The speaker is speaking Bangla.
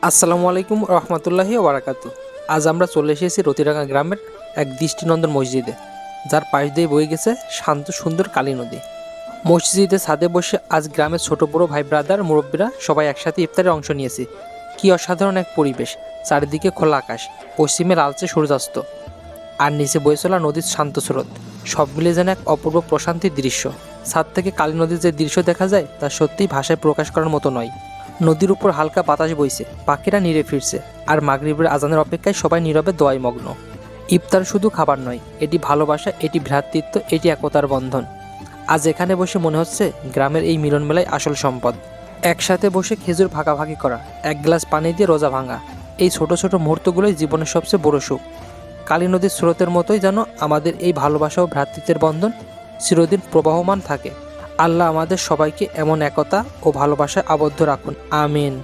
আসসালামু আলাইকুম রহমতুল্লাহি ওবারাকাতু। আজ আমরা চলে এসেছি রতিরাঙ্গা গ্রামের এক দৃষ্টিনন্দন মসজিদে, যার পাশ দিয়ে বয়ে গেছে শান্ত সুন্দর কালী নদী। মসজিদে ছাদে বসে আজ গ্রামের ছোট বড় ভাই ব্রাদার মুরব্বীরা সবাই একসাথে ইফতারে অংশ নিয়েছি। কি অসাধারণ এক পরিবেশ! চারিদিকে খোলা আকাশ, পশ্চিমে লালচে সূর্যাস্ত, আর নিচে বয়ে চলা নদীর শান্ত স্রোত, সব মিলে যেন এক অপূর্ব প্রশান্তির দৃশ্য। ছাদ থেকে কালী নদীর যে দৃশ্য দেখা যায় তা সত্যিই ভাষায় প্রকাশ করার মতো নয়। নদীর উপর হালকা বাতাস বইছে, পাখিরা নিরে ফিরছে, আর মাগরিবের আজানের অপেক্ষায় সবাই নীরবে দোয়ায় মগ্ন। ইফতার শুধু খাবার নয়, এটি ভালোবাসা, এটি ভ্রাতৃত্ব, এটি একতার বন্ধন। আজ এখানে বসে মনে হচ্ছে গ্রামের এই মিলন মেলায় আসল সম্পদ। একসাথে বসে খেজুর ভাগাভাগি করা, এক গ্লাস পানি দিয়ে রোজা ভাঙা, এই ছোট ছোট মুহূর্তগুলোই জীবনের সবচেয়ে বড় সুখ। কালী নদীর স্রোতের মতোই যেন আমাদের এই ভালোবাসা ও ভ্রাতৃত্বের বন্ধন চিরদিন প্রবাহমান থাকে। আল্লাহ আমাদের সবাইকে এমন একতা ও ভালোবাসায় আবদ্ধ রাখুন, আমিন।